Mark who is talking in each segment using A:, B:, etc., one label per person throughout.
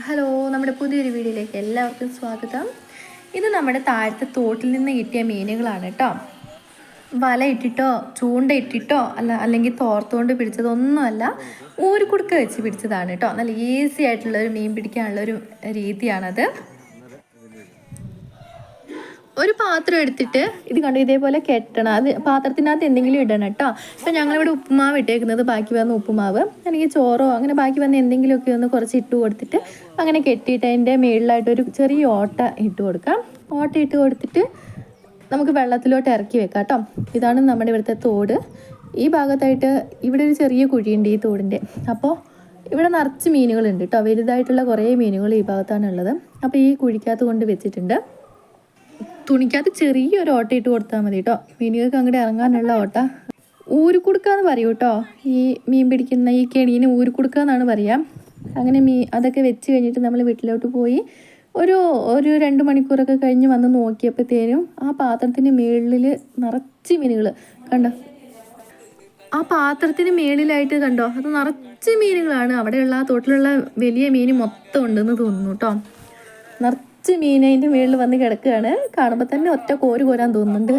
A: Hello, നമ്മുടെ പുതിയൊരു വീഡിയോയിലേക്ക് എല്ലാവർക്കും സ്വാഗതം. ഇത് നമ്മുടെ താഴത്തെ തോട്ടിൽ നിന്ന് കിട്ടിയ മീനുകളാണ് കേട്ടോ. വല ഇട്ടിട്ടോ ചൂണ്ട ഇട്ടിട്ടോ അല്ലെങ്കിൽ തോർത്തുകൊണ്ട് പിടിച്ചതൊന്നുമല്ല, ഊരുകുടുക്ക വെച്ച് പിടിച്ചതാണ് കേട്ടോ. നല്ല ഈസി ആയിട്ടുള്ളൊരു മീൻ പിടിക്കാനുള്ളൊരു രീതിയാണത്. ഒരു പാത്രം എടുത്തിട്ട് ഇത് കണ്ടു ഇതേപോലെ കെട്ടണം. അത് പാത്രത്തിനകത്ത് എന്തെങ്കിലും ഇടണം കേട്ടോ. ഇപ്പം ഞങ്ങളിവിടെ ഉപ്പുമാവ് ഇട്ടേക്കുന്നത്, ബാക്കി വന്ന ഉപ്പുമാവ് അല്ലെങ്കിൽ ചോറോ അങ്ങനെ ബാക്കി വന്ന എന്തെങ്കിലുമൊക്കെ ഒന്ന് കുറച്ച് ഇട്ട് കൊടുത്തിട്ട് അങ്ങനെ കെട്ടിയിട്ട് അതിൻ്റെ മുകളിലായിട്ടൊരു ചെറിയ ഓട്ട ഇട്ട് കൊടുക്കാം. ഓട്ട ഇട്ട് കൊടുത്തിട്ട് നമുക്ക് വെള്ളത്തിലോട്ട് ഇറക്കി വെക്കാം കേട്ടോ. ഇതാണ് നമ്മുടെ ഇവിടുത്തെ തോട്. ഈ ഭാഗത്തായിട്ട് ഇവിടെ ഒരു ചെറിയ കുഴിയുണ്ട് ഈ തോടിൻ്റെ. അപ്പോൾ ഇവിടെ നിറച്ച് മീനുകളുണ്ട് കേട്ടോ. വലുതായിട്ടുള്ള കുറേ മീനുകൾ ഈ ഭാഗത്താണ് ഉള്ളത്. അപ്പോൾ ഈ കുഴിക്കകത്ത് കൊണ്ട് വെച്ചിട്ടുണ്ട്. തുണിക്കകത്ത് ചെറിയൊരു ഓട്ട ഇട്ട് കൊടുത്താൽ മതി കേട്ടോ. മീനുകൾക്ക് അങ്ങോട്ട് ഇറങ്ങാനുള്ള ഓട്ട. ഊരുകുടുക്കാന്ന് പറയൂ കേട്ടോ. ഈ മീൻ പിടിക്കുന്ന ഈ കെണീനെ ഊരുകുടുക്കാന്നാണ് പറയാം. അങ്ങനെ അതൊക്കെ വെച്ച് കഴിഞ്ഞിട്ട് നമ്മൾ വീട്ടിലോട്ട് പോയി ഒരു 2 മണിക്കൂറൊക്കെ കഴിഞ്ഞ് വന്ന് നോക്കിയപ്പോഴത്തേനും ആ പാത്രത്തിന് മുകളിൽ നിറച്ച് മീനുകൾ കണ്ടോ. ആ പാത്രത്തിന് മുകളിലായിട്ട് കണ്ടോ, അത് നിറച്ച് മീനുകളാണ്. അവിടെയുള്ള ആ തോട്ടിലുള്ള വലിയ മീൻ മൊത്തം ഉണ്ടെന്ന് തോന്നുന്നു കേട്ടോ. നിറച്ച് മീൻ അതിൻ്റെ മുകളിൽ വന്ന് കിടക്കുകയാണ്. കാണുമ്പോൾ തന്നെ ഒറ്റ കോരി കോരാൻ തോന്നുന്നുണ്ട്.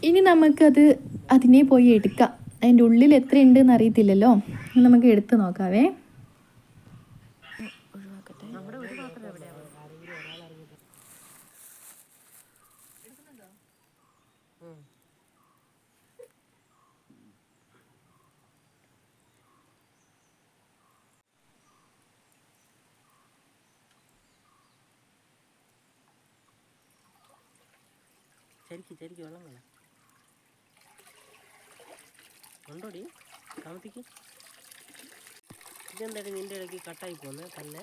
A: ഇനി നമുക്കത് അതിനെ പോയി എടുക്കാം. അതിൻ്റെ ഉള്ളിൽ എത്ര ഉണ്ടെന്ന് അറിയത്തില്ലല്ലോ. നമുക്ക് എടുത്ത് നോക്കാവേ.
B: ശരിക്ക് വെള്ളം വേണം ഉണ്ടോടി താമസിക്ക്. ഇതെന്തായാലും നിൻ്റെ ഇടയ്ക്ക് കട്ടായി പോകുന്നത് തന്നെ.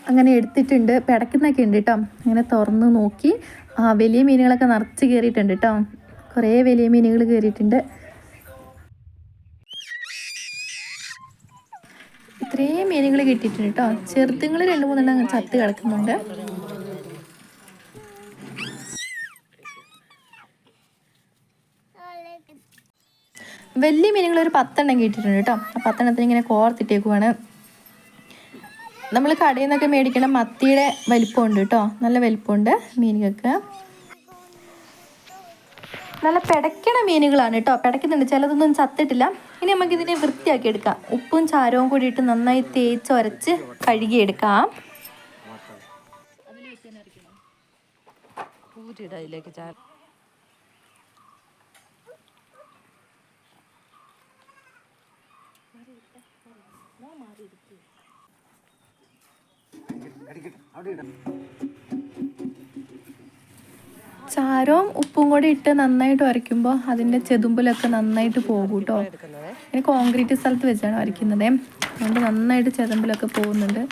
A: അങ്ങനെ എടുത്തിട്ടുണ്ട്. പിടയ്ക്കുന്നൊക്കെ ഉണ്ട് കേട്ടോ. അങ്ങനെ തുറന്ന് നോക്കി വലിയ മീനുകളൊക്കെ നിറച്ച് കയറിയിട്ടുണ്ട് കേട്ടോ. കുറേ വലിയ മീനുകൾ കയറിയിട്ടുണ്ട്. ഇത്രയും മീനുകൾ കിട്ടിയിട്ടുണ്ട് കേട്ടോ. ചെറുതുങ്ങൾ 2-3 ചത്ത് കിടക്കുന്നുണ്ട്. വലിയ മീനുകൾ ഒരു 10 കിട്ടിയിട്ടുണ്ട് കേട്ടോ. ആ 10 ഇങ്ങനെ കോർത്തിട്ടേക്കുവാണ്. നമ്മൾ കടയിൽ നിന്നൊക്കെ മേടിക്കണം മത്തിയുടെ വലിപ്പമുണ്ട് കേട്ടോ. നല്ല വലിപ്പമുണ്ട് മീനുകൾക്ക്. നല്ല പിടയ്ക്കണ മീനുകളാണ് കേട്ടോ. പിടയ്ക്കുന്നുണ്ട്. ചിലതൊന്നും ചത്തിട്ടില്ല. ഇനി നമുക്കിതിനെ വൃത്തിയാക്കി എടുക്കാം. ഉപ്പും ചാരവും കൂടി ഇട്ട് നന്നായി തേച്ചൊരച്ച് കഴുകിയെടുക്കാം.
B: അതിലേക്ക് ചാര
A: ചാരവും ഉപ്പും കൂടി ഇട്ട് നന്നായിട്ട് ഉരയ്ക്കുമ്പോൾ അതിൻ്റെ ചെതുമ്പലൊക്കെ നന്നായിട്ട് പോകും കേട്ടോ. ഇനി കോൺക്രീറ്റ് സ്ഥലത്ത് വെച്ചാണ് വരയ്ക്കുന്നത്. അതുകൊണ്ട് നന്നായിട്ട് ചെതുമ്പലൊക്കെ പോകുന്നുണ്ട്.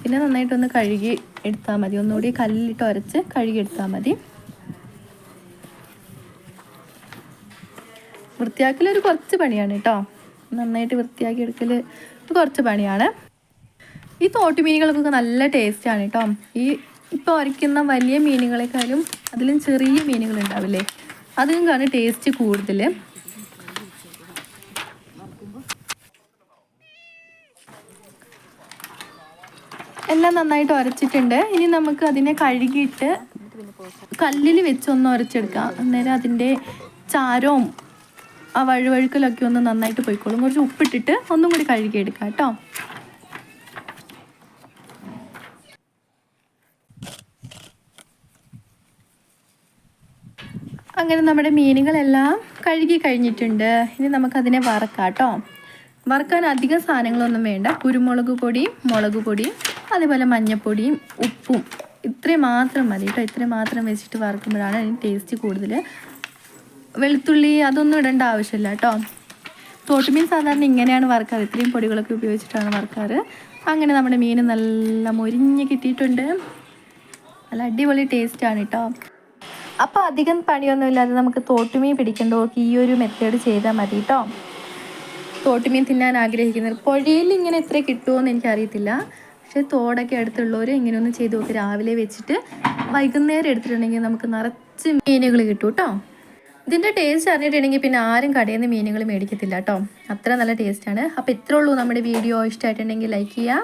A: പിന്നെ നന്നായിട്ടൊന്ന് കഴുകി എടുത്താൽ മതി. ഒന്നുകൂടി കല്ലിട്ട് ഉരച്ച് കഴുകി എടുത്താൽ മതി. വൃത്തിയാക്കലൊരു കുറച്ച് പണിയാണ് കേട്ടോ. നന്നായിട്ട് വൃത്തിയാക്കി എടുക്കൽ കുറച്ച് പണിയാണ്. ഈ തോട്ടുമീനുകൾക്കൊക്കെ നല്ല ടേസ്റ്റാണ് കേട്ടോ. ഇപ്പോൾ ഉരയ്ക്കുന്ന വലിയ മീനുകളെക്കാളും അതിലും ചെറിയ മീനുകൾ ഉണ്ടാവില്ലേ, അതിനൊക്കെയാണ് ടേസ്റ്റ് കൂടുതൽ. എല്ലാം നന്നായിട്ട് ഉരച്ചിട്ടുണ്ട്. ഇനി നമുക്ക് അതിനെ കഴുകിയിട്ട് കല്ലിൽ വെച്ചൊന്ന് ഉരച്ചെടുക്കാം. അന്നേരം അതിൻ്റെ ചാരവും ആ വഴുവഴുക്കലൊക്കെ ഒന്ന് നന്നായിട്ട് പോയിക്കോളും. കുറച്ച് ഉപ്പിട്ടിട്ട് ഒന്നും കൂടി കഴുകിയെടുക്കാം കേട്ടോ. അങ്ങനെ നമ്മുടെ മീനുകളെല്ലാം കഴുകി കഴിഞ്ഞിട്ടുണ്ട്. ഇനി നമുക്കതിനെ വറക്കാം കേട്ടോ. വറുക്കാൻ അധികം സാധനങ്ങളൊന്നും വേണ്ട. കുരുമുളക് പൊടിയും മുളക് പൊടിയും അതേപോലെ മഞ്ഞൾപ്പൊടിയും ഉപ്പും ഇത്രയും മാത്രം മതി കേട്ടോ. ഇത്രയും മാത്രം വെച്ചിട്ട് വറുക്കുമ്പോഴാണ് അതിന് ടേസ്റ്റ് കൂടുതൽ. വെളുത്തുള്ളി അതൊന്നും ഇടേണ്ട ആവശ്യമില്ല കേട്ടോ. തോട്ടുമീൻ സാധാരണ ഇങ്ങനെയാണ് വറുക്കാറ്. ഇത്രയും പൊടികളൊക്കെ ഉപയോഗിച്ചിട്ടാണ് വറുക്കാറ്. അങ്ങനെ നമ്മുടെ മീൻ നല്ല മൊരിഞ്ഞ് കിട്ടിയിട്ടുണ്ട്. നല്ല അടിപൊളി ടേസ്റ്റാണ് കേട്ടോ. അപ്പോൾ അധികം പണിയൊന്നുമില്ലാതെ നമുക്ക് തോട്ടുമീൻ പിടിക്കേണ്ടവർക്ക് ഈ ഒരു മെത്തേഡ് ചെയ്താൽ മതി കേട്ടോ. തോട്ടുമീൻ തിന്നാൻ ആഗ്രഹിക്കുന്നവർ പുഴയിൽ ഇങ്ങനെ എത്ര കിട്ടുമോയെന്ന് എനിക്കറിയത്തില്ല. പക്ഷേ തോടൊക്കെ അടുത്തുള്ളവർ ഇങ്ങനെ ഒന്ന് ചെയ്ത് നോക്കി. രാവിലെ വെച്ചിട്ട് വൈകുന്നേരം എടുത്തിട്ടുണ്ടെങ്കിൽ നമുക്ക് നിറച്ച് മീനുകൾ കിട്ടും കേട്ടോ. ഇതിൻ്റെ ടേസ്റ്റ് അറിഞ്ഞിട്ടുണ്ടെങ്കിൽ പിന്നെ ആരും കടയിൽ നിന്ന് മീനുകൾ മേടിക്കത്തില്ല കേട്ടോ. അത്ര നല്ല ടേസ്റ്റാണ്. അപ്പോൾ ഇത്രേ ഉള്ളൂ നമ്മുടെ വീഡിയോ. ഇഷ്ടമായിട്ടുണ്ടെങ്കിൽ ലൈക്ക് ചെയ്യുക.